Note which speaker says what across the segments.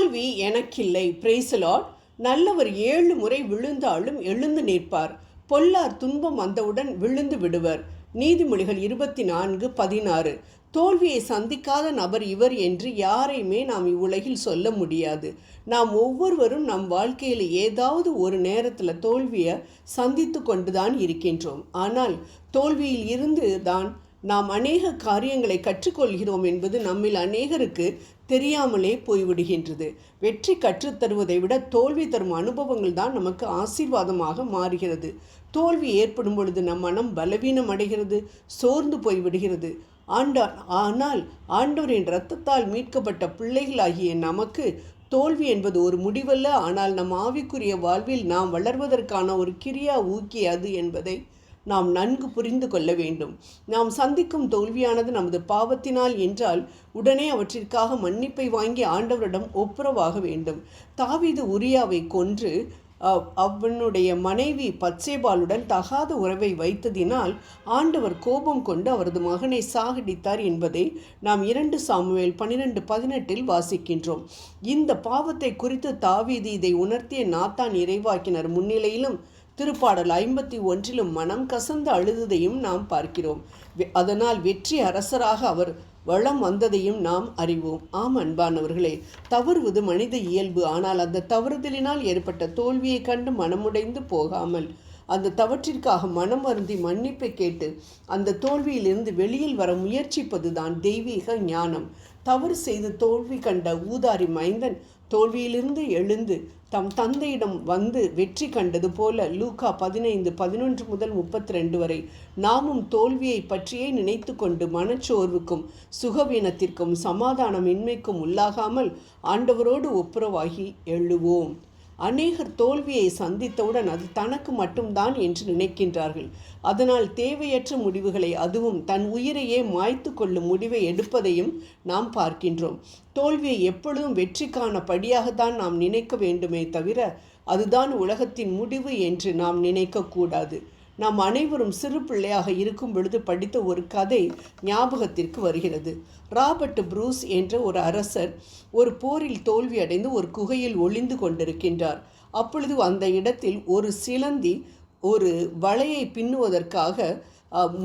Speaker 1: தோல்வி எனக்கில்லை. Praise the lord. நல்லவர் 7 முறை விழுந்தாலும் எழுந்து நிற்பார். பொல்லார் துன்பம் வந்தவுடன் விழுந்து விடுவர். நீதிமொழிகள் 24:16. தோல்வியை சந்திக்காத நபர் இவர் என்று யாரையுமே நாம் இவ்வுலகில் சொல்ல முடியாது. நாம் ஒவ்வொருவரும் நம் வாழ்க்கையில் ஏதாவது ஒரு நேரத்தில் தோல்வியை சந்தித்து கொண்டுதான் இருக்கின்றோம். ஆனால் தோல்வியில் இருந்து தான் நாம் அநேக காரியங்களை கற்றுக்கொள்கிறோம் என்பது நம்மில் அநேகருக்கு தெரியாமலே போய்விடுகின்றது. வெற்றி கற்றுத்தருவதை விட தோல்வி தரும் அனுபவங்கள் தான் நமக்கு ஆசீர்வாதமாக மாறுகிறது. தோல்வி ஏற்படும் பொழுது நம் மனம் பலவீனம் அடைகிறது, சோர்ந்து போய்விடுகிறது. ஆனால் ஆண்டவரின் இரத்தத்தால் மீட்கப்பட்ட பிள்ளைகளாகிய நமக்கு தோல்வி என்பது ஒரு முடிவல்ல, ஆனால் நம் ஆவிக்குரிய வாழ்வில் நாம் வளர்வதற்கான ஒரு கிரியா ஊக்கி அது என்பதை நாம் நன்கு புரிந்து கொள்ள வேண்டும். நாம் சந்திக்கும் தோல்வியானது நமது பாவத்தினால் என்றால் உடனே அவற்றிற்காக மன்னிப்பை வாங்கி ஆண்டவரிடம் ஒப்புரவாக வேண்டும். தாவீது உரியாவை கொன்று அவனுடைய மனைவி பத்சேபாளுடன் தகாத உறவை வைத்ததினால் ஆண்டவர் கோபம் கொண்டு அவரது மகனை சாகடித்தார் என்பதை நாம் 2 சாமுவேல் 12:18 வாசிக்கின்றோம். இந்த பாவத்தை குறித்து தாவீது இதை உணர்த்திய நாத்தான் இறைவாக்கினர் முன்னிலையிலும் திருப்பாடல் 51 மனம் கசந்து அழுததையும் நாம் பார்க்கிறோம். அதனால் வெற்றி அரசராக அவர் வளம் வந்ததையும் நாம் அறிவோம். ஆம் அன்பானவர்களே, தவறுவது மனித இயல்பு. ஆனால் அந்த தவறுதலினால் ஏற்பட்ட தோல்வியை கண்டு மனமுடைந்து போகாமல் அந்த தவற்றிற்காக மனம் வருந்தி மன்னிப்பை கேட்டு அந்த தோல்வியிலிருந்து வெளியில் வர முயற்சிப்பது தான் தெய்வீக ஞானம். தவறு செய்து தோல்வி கண்ட ஊதாரி மைந்தன் தோல்வியிலிருந்து எழுந்து தம் தந்தையிடம் வந்து வெற்றி கண்டது போல லூக்கா 15:11-32 வரை நாமும் தோல்வியை பற்றியே நினைத்து கொண்டு மனச்சோர்வுக்கும் சுகவீனத்திற்கும் சமாதானமின்மைக்கும் உள்ளாகாமல் ஆண்டவரோடு ஒப்புரவாகி எழுவோம். அநேகர் தோல்வியை சந்தித்தவுடன் அது தனக்கு மட்டும்தான் என்று நினைக்கின்றார்கள். அதனால் தேவையற்ற முடிவுகளை, அதுவும் தன் உயிரையே மாய்த்து கொள்ளும் முடிவை எடுப்பதையும் நாம் பார்க்கின்றோம். தோல்வியை எப்பொழுதும் வெற்றிக்கான படியாகத்தான் நாம் நினைக்க வேண்டுமே தவிர அதுதான் உலகத்தின் முடிவு என்று நாம் நினைக்கக்கூடாது. நாம் அனைவரும் சிறு பிள்ளையாக இருக்கும் பொழுது படித்த ஒரு கதை ஞாபகத்திற்கு வருகிறது. ராபர்ட் ப்ரூஸ் என்ற ஒரு அரசர் ஒரு போரில் தோல்வியடைந்து ஒரு குகையில் ஒளிந்து கொண்டிருக்கின்றார். அப்பொழுது அந்த இடத்தில் ஒரு சிலந்தி ஒரு வலையை பின்னுவதற்காக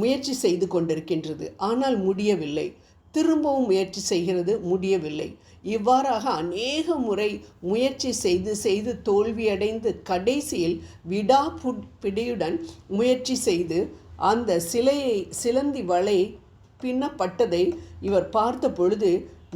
Speaker 1: முயற்சி செய்து கொண்டிருக்கின்றது. ஆனால் முடியவில்லை. திரும்பவும் முயற்சி செய்கிறது, முடியவில்லை. இவ்வாறாக அநேக முறை முயற்சி செய்து தோல்வியடைந்து கடைசியில் பிடியுடன் முயற்சி செய்து அந்த சிலந்தி வலை பின்னப்பட்டதை இவர் பார்த்த பொழுது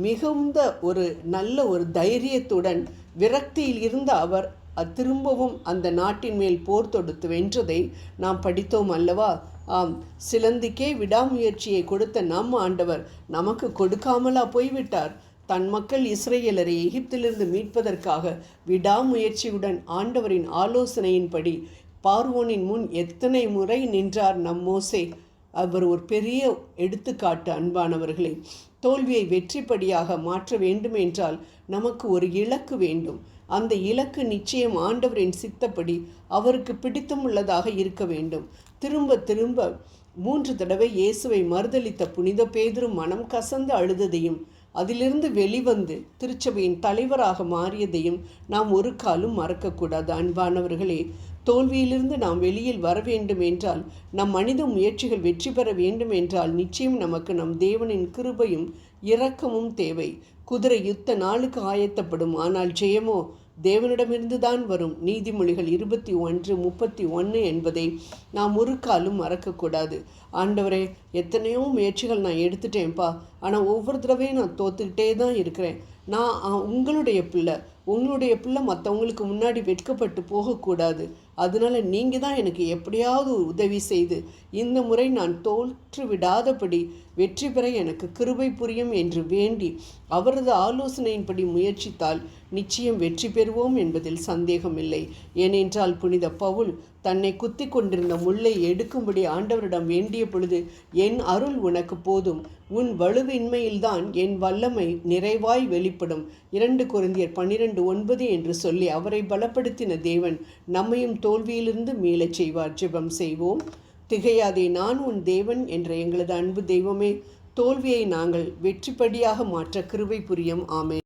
Speaker 1: மிகுந்த ஒரு நல்ல ஒரு தைரியத்துடன் விரக்தியில் இருந்த அவர் திரும்பவும் அந்த நாட்டின் மேல் போர் தொடுத்து வென்றதை நாம் படித்தோம் அல்லவா? ஆம், சிலந்திக்கே விடாமுயற்சியை கொடுத்த நம் ஆண்டவர் நமக்கு கொடுக்காமலா போய்விட்டார்? தன் மக்கள் இஸ்ரவேலரை எகிப்திலிருந்து மீட்பதற்காக விடாமுயற்சியுடன் ஆண்டவரின் ஆலோசனையின்படி பார்வோனின் முன் எத்தனை முறை நின்றார் நம் மோசே. அவர் ஒரு பெரிய எடுத்துக்காட்டு. அன்பானவர்களே, தோல்வியை வெற்றிப்படியாக மாற்ற வேண்டும் என்றால் நமக்கு ஒரு இலக்கு வேண்டும். அந்த இலக்கு நிச்சயம் ஆண்டவரின் சித்தப்படி அவருக்கு பிடித்தமுள்ளதாக இருக்க வேண்டும். திரும்ப 3 தடவை இயேசுவை மறுதலித்த புனித பேதுரு மனம் கசந்து அழுததையும் அதிலிருந்து வெளிவந்து திருச்சபையின் தலைவராக மாறியதையும் நாம் ஒரு காலும் மறக்கக்கூடாது. அன்பானவர்களே, தோல்வியிலிருந்து நாம் வெளியில் வர வேண்டும் என்றால், நம் மனித முயற்சிகள் வெற்றி பெற வேண்டும் என்றால் நிச்சயம் நமக்கு நம் தேவனின் கிருபையும் இரக்கமும் தேவை. குதிரை யுத்த நாளுக்கு ஆயத்தப்படும், ஆனால் ஜெயமோ தேவனிடமிருந்து தான் வரும். நீதிமொழிகள் 21:31 என்பதை நாம் ஒரு காலும் மறக்கக்கூடாது. ஆண்டவரே, எத்தனையோ முயற்சிகள் நான் எடுத்துட்டேன்ப்பா, ஆனால் ஒவ்வொரு தடவையும் நான் தோத்துக்கிட்டே தான் இருக்கிறேன். நான் உங்களுடைய பிள்ளை மற்றவங்களுக்கு முன்னாடி வெட்கப்பட்டு போகக்கூடாது. அதனால் நீங்கள் தான் எனக்கு எப்படியாவது உதவி செய்து இந்த முறை நான் தோற்று விடாதபடி வெற்றி பெற எனக்கு கிருபை புரியும் என்று வேண்டி அவரது ஆலோசனையின்படி முயற்சித்தால் நிச்சயம் வெற்றி பெறுவோம் என்பதில் சந்தேகமில்லை. ஏனென்றால் புனித பவுல் தன்னை குத்தி கொண்டிருந்த முள்ளை எடுக்கும்படி ஆண்டவரிடம் வேண்டிய பொழுது, என் அருள் உனக்கு போதும், உன் வலுவின்மையில்தான் என் வல்லமை நிறைவாய் வெளிப்படும் 2 கொரிந்தியர் 12:9 என்று சொல்லி அவரை பலப்படுத்தின தேவன் நம்மையும் தோல்வியிலிருந்து மீளச் செய்வார். ஜெபம் செய்வோம். திகையாதே, நான் உன் தேவன் என்ற எங்களது அன்பு தெய்வமே, தோல்வியை நாங்கள் வெற்றிப்படியாக மாற்ற கிருபை புரியும். ஆமென்.